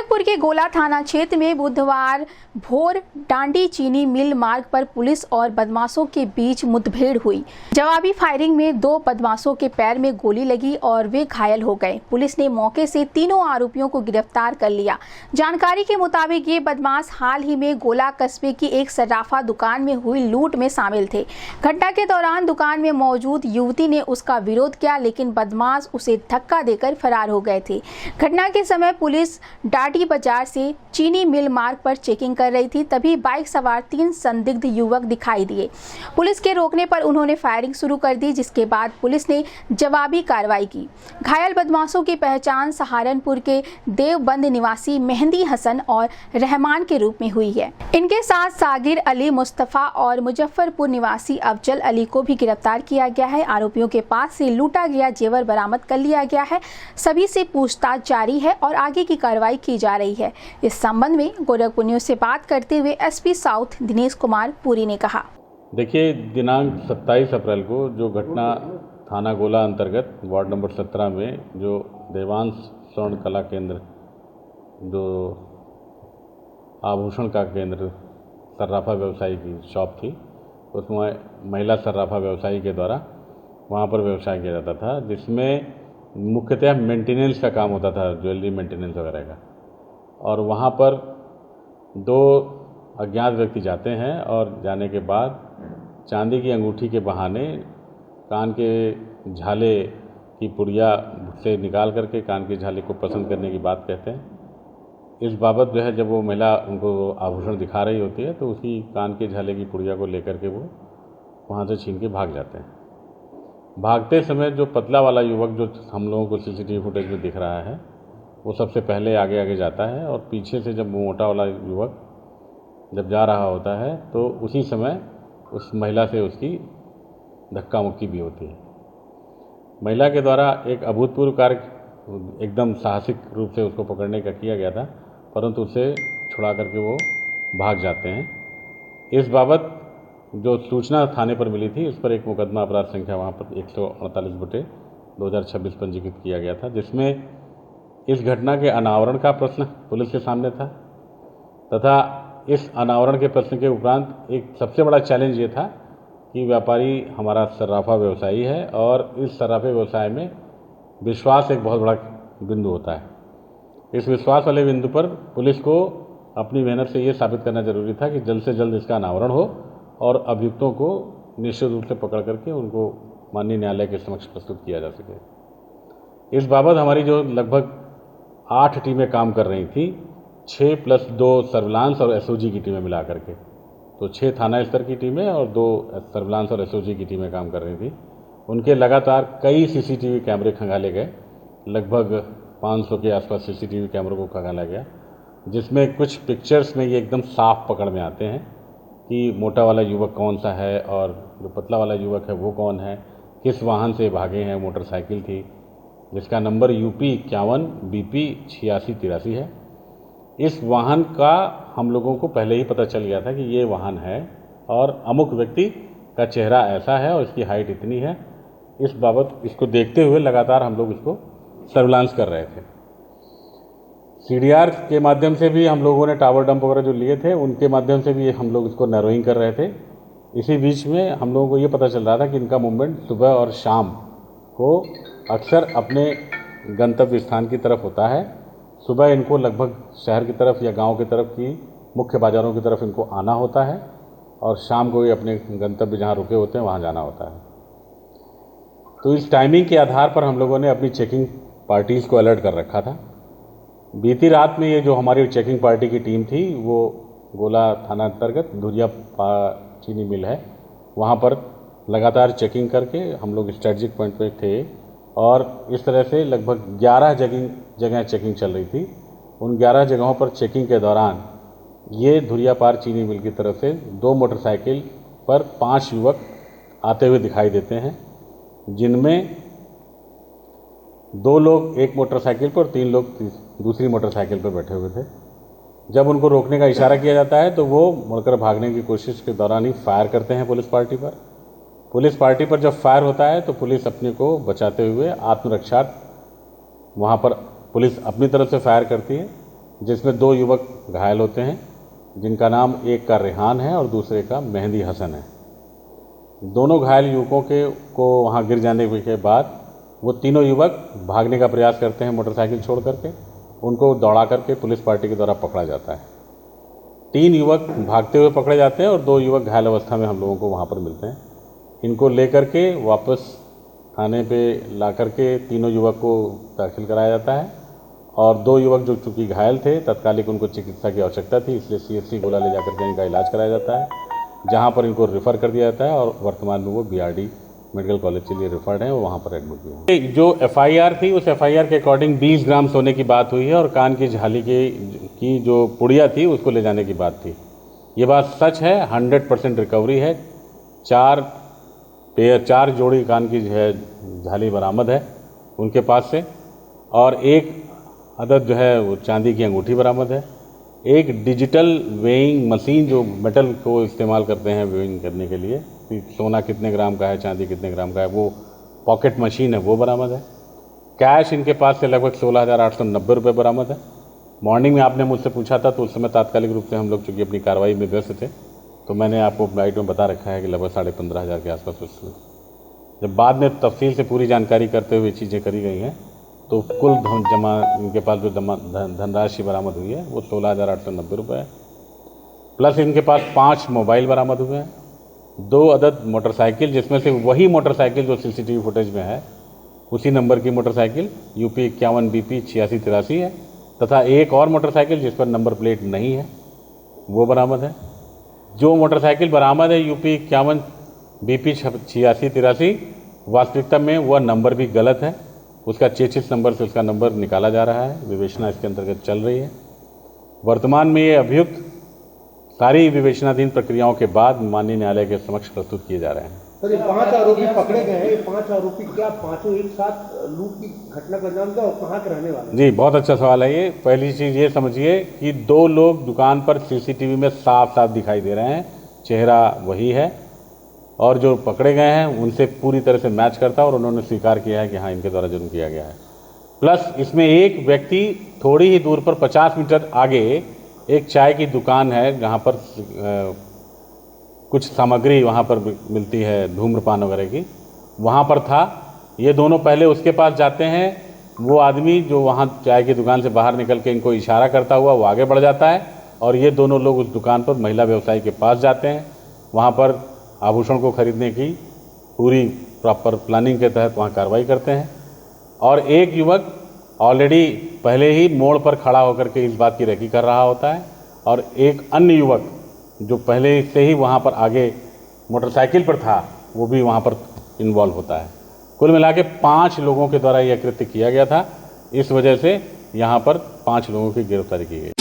गोरखपुर के गोला थाना क्षेत्र में बुधवार भोर डांडी चीनी मिल मार्ग पर पुलिस और बदमाशों के बीच मुठभेड़ हुई। जवाबी फायरिंग में 2 बदमाशों के पैर में गोली लगी और वे घायल हो गए। पुलिस ने मौके से तीनों आरोपियों को गिरफ्तार कर लिया। जानकारी के मुताबिक ये बदमाश हाल ही में गोला कस्बे की एक सर्राफा दुकान में हुई लूट में शामिल थे। घटना के दौरान दुकान में मौजूद युवती ने उसका विरोध किया, लेकिन बदमाश उसे धक्का देकर फरार हो गए थे। घटना के समय पुलिस डाडी बाजार से चीनी मिल मार्ग पर चेकिंग कर रही थी, तभी बाइक सवार 3 संदिग्ध युवक दिखाई दिए। पुलिस के रोकने पर उन्होंने फायरिंग शुरू कर दी, जिसके बाद पुलिस ने जवाबी कार्रवाई की। घायल बदमाशों की पहचान सहारनपुर के देवबंद निवासी मेहंदी हसन और रहमान के रूप में हुई है। इनके साथ सागिर अली, मुस्तफा और मुजफ्फरपुर निवासी अफजल अली को भी गिरफ्तार किया गया है। आरोपियों के पास से लूटा गया जेवर बरामद कर लिया गया है। सभी से पूछताछ जारी है और आगे की कार्रवाई की जा रही है। इस संबंध में गोरखपुर न्यूज से बात करते हुए एसपी साउथ दिनेश कुमार पुरी ने कहा, देखिए, दिनांक 27 अप्रैल को जो घटना थाना गोला अंतर्गत वार्ड नंबर 17 में जो देवांश स्वर्ण कला केंद्र, जो आभूषण का केंद्र सर्राफा व्यवसायी की शॉप थी, उसमें महिला सर्राफा व्यवसायी के द्वारा वहाँ पर व्यवसाय किया जाता था, जिसमें मुख्यतः मेंटेनेंस का काम होता था, ज्वेलरी मेंटेनेंस वगैरह का। और वहाँ पर 2 अज्ञात व्यक्ति जाते हैं और जाने के बाद चांदी की अंगूठी के बहाने कान के झाले की पुड़िया से निकाल करके कान के झाले को पसंद करने की बात कहते हैं। इस बाबत जो है, जब वो महिला उनको आभूषण दिखा रही होती है तो उसी कान के झाले की पुड़िया को लेकर के वो वहाँ से छीन के भाग जाते हैं। भागते समय जो पतला वाला युवक, जो हम लोगों को सीसीटीवी फुटेज में दिख रहा है, वो सबसे पहले आगे आगे जाता है और पीछे से जब मोटा वाला युवक जब जा रहा होता है तो उसी समय उस महिला से उसकी धक्का मुक्की भी होती है। महिला के द्वारा एक अभूतपूर्व कार्य एकदम साहसिक रूप से उसको पकड़ने का किया गया था, परंतु उसे छुड़ा करके वो भाग जाते हैं। इस बाबत जो सूचना थाने पर मिली थी, उस पर एक मुकदमा अपराध संख्या वहाँ पर 148/2026 पंजीकृत किया गया था, जिसमें इस घटना के अनावरण का प्रश्न पुलिस के सामने था तथा इस अनावरण के प्रश्न के उपरांत एक सबसे बड़ा चैलेंज ये था कि व्यापारी हमारा सर्राफा व्यवसायी है और इस सर्राफे व्यवसाय में विश्वास एक बहुत बड़ा बिंदु होता है। इस विश्वास वाले बिंदु पर पुलिस को अपनी मेहनत से ये साबित करना जरूरी था कि जल्द से जल्द इसका अनावरण हो और अभियुक्तों को निश्चित रूप से पकड़ करके उनको माननीय न्यायालय के समक्ष प्रस्तुत किया जा सके। इस बाबत हमारी जो लगभग 8 टीमें काम कर रही थी, 6 + 2 सर्विलांस और एसओजी की टीमें मिला करके, तो 6 थाना स्तर की टीमें और 2 सर्विलांस और एसओजी की टीमें काम कर रही थी। उनके लगातार कई सीसीटीवी कैमरे खंगाले गए, लगभग 500 के आसपास सीसीटीवी कैमरों को खंगाला गया, जिसमें कुछ पिक्चर्स में ये एकदम साफ पकड़ में आते हैं कि मोटा वाला युवक कौन सा है और जो पतला वाला युवक है वो कौन है, किस वाहन से भागे हैं। मोटरसाइकिल थी जिसका नंबर UP 51 BP 8683 है। इस वाहन का हम लोगों को पहले ही पता चल गया था कि ये वाहन है और अमुक व्यक्ति का चेहरा ऐसा है और इसकी हाइट इतनी है। इस बाबत इसको देखते हुए लगातार हम लोग इसको सर्विलांस कर रहे थे। CDR के माध्यम से भी हम लोगों ने टावर डंप वगैरह जो लिए थे, उनके माध्यम से भी हम लोग इसको नैरोइंग कर रहे थे। इसी बीच में हम लोगों को ये पता चल रहा था कि इनका मूवमेंट सुबह और शाम को अक्सर अपने गंतव्य स्थान की तरफ होता है। सुबह इनको लगभग शहर की तरफ या गांव की तरफ की मुख्य बाज़ारों की तरफ इनको आना होता है और शाम को ये अपने गंतव्य जहां रुके होते हैं वहां जाना होता है। तो इस टाइमिंग के आधार पर हम लोगों ने अपनी चेकिंग पार्टीज़ को अलर्ट कर रखा था। बीती रात में ये जो हमारी चेकिंग पार्टी की टीम थी, वो गोला थाना अंतर्गत धुरिया चीनी मिल है, वहाँ पर लगातार चेकिंग करके हम लोग स्ट्रेटजिक पॉइंट पे थे और इस तरह से लगभग 11 जगह चेकिंग चल रही थी। उन 11 जगहों पर चेकिंग के दौरान ये धुरिया पार चीनी मिल की तरफ से 2 मोटरसाइकिल पर 5 युवक आते हुए दिखाई देते हैं, जिनमें 2 लोग एक मोटरसाइकिल पर और 3 लोग दूसरी मोटरसाइकिल पर बैठे हुए थे। जब उनको रोकने का इशारा किया जाता है तो वो मुड़कर भागने की कोशिश के दौरान ही फायर करते हैं पुलिस पार्टी पर। पुलिस पार्टी पर जब फायर होता है तो पुलिस अपने को बचाते हुए आत्मरक्षा वहाँ पर पुलिस अपनी तरफ से फायर करती है जिसमें 2 युवक घायल होते हैं, जिनका नाम एक का रेहान है और दूसरे का मेहंदी हसन है। दोनों घायल युवकों को वहाँ गिर जाने के बाद वो तीनों युवक भागने का प्रयास करते हैं मोटरसाइकिल छोड़ करके। उनको दौड़ा करके पुलिस पार्टी के द्वारा पकड़ा जाता है। 3 युवक भागते हुए पकड़े जाते हैं और 2 युवक घायल अवस्था में हम लोगों को वहाँ पर मिलते हैं। इनको लेकर के वापस थाने पे ला करके तीनों युवक को दाखिल कराया जाता है और 2 युवक जो चूँकि घायल थे, तत्कालिक उनको चिकित्सा की आवश्यकता थी, इसलिए CHC गोला ले जाकर के इनका इलाज कराया जाता है, जहाँ पर इनको रेफ़र कर दिया जाता है और वर्तमान में वो BRD मेडिकल कॉलेज के लिए रेफर्ड है और वहाँ पर एडमिट भी है। जो FIR थी उस FIR के अकॉर्डिंग 20 ग्राम सोने की बात हुई है और कान की झाली की जो पुड़िया थी उसको ले जाने की बात थी। ये बात सच है, 100% रिकवरी है। 4 जोड़ी कान की झाली बरामद है उनके पास से और 1 अदद जो है वो चांदी की अंगूठी बरामद है। एक डिजिटल वेइंग मशीन जो मेटल को इस्तेमाल करते हैं वेइंग करने के लिए, सोना कितने ग्राम का है, चांदी कितने ग्राम का है, वो पॉकेट मशीन है, वो बरामद है। कैश इनके पास से लगभग 16,890 रुपये बरामद है। मॉर्निंग में आपने मुझसे पूछा था तो उस समय तात्कालिक रूप से हम लोग चूँकि अपनी कार्रवाई में व्यस्त थे तो मैंने आपको लाइट में बता रखा है कि लगभग 15,500 के आसपास उस समय। जब बाद में तफसील से पूरी जानकारी करते हुए चीज़ें करी गई हैं तो कुल जमा इनके पास जो धनराशि बरामद हुई है वो 16,890 रुपये है। प्लस इनके पास 5 मोबाइल बरामद हुए हैं, 2 अदद मोटरसाइकिल, जिसमें से वही मोटरसाइकिल जो CCTV फुटेज में है उसी नंबर की मोटरसाइकिल UP 51 BP 8683 है, तथा एक और मोटरसाइकिल जिस पर नंबर प्लेट नहीं है वो बरामद है। जो मोटरसाइकिल बरामद है UP 51 BP 8683 वास्तविकता में वह नंबर भी गलत है। उसका 66 नंबर से उसका नंबर निकाला जा रहा है, विवेचना इसके अंतर्गत चल रही है। वर्तमान में ये अभियुक्त सारी विवेचनाधीन प्रक्रियाओं के बाद माननीय न्यायालय के समक्ष प्रस्तुत किए जा रहे हैं। सर, ये 5 आरोपी पकड़े गए हैं, ये 5 आरोपी क्या पांचों एक साथ लूट की घटना को अंजाम दिया और कहाँ के रहने वाले? जी, बहुत अच्छा सवाल है ये। पहली चीज़ ये समझिए कि 2 लोग दुकान पर CCTV में साफ साफ दिखाई दे रहे हैं, चेहरा वही है और जो पकड़े गए हैं उनसे पूरी तरह से मैच करता है और उन्होंने स्वीकार किया है कि हाँ इनके द्वारा जुर्म किया गया है। प्लस इसमें एक व्यक्ति थोड़ी ही दूर पर 50 मीटर आगे एक चाय की दुकान है जहाँ पर कुछ सामग्री वहाँ पर मिलती है धूम्रपान वगैरह की, वहाँ पर था। ये दोनों पहले उसके पास जाते हैं, वो आदमी जो वहाँ चाय की दुकान से बाहर निकल के इनको इशारा करता हुआ वो आगे बढ़ जाता है और ये दोनों लोग उस दुकान पर महिला व्यवसायी के पास जाते हैं। वहाँ पर आभूषण को खरीदने की पूरी प्रॉपर प्लानिंग के तहत वहाँ कार्रवाई करते हैं और एक युवक ऑलरेडी पहले ही मोड़ पर खड़ा होकर के इस बात की रेकी कर रहा होता है और एक अन्य युवक जो पहले से ही वहाँ पर आगे मोटरसाइकिल पर था वो भी वहाँ पर इन्वॉल्व होता है। कुल मिला के 5 लोगों के द्वारा यह कृत्य किया गया था। इस वजह से यहाँ पर 5 लोगों की गिरफ्तारी की गई।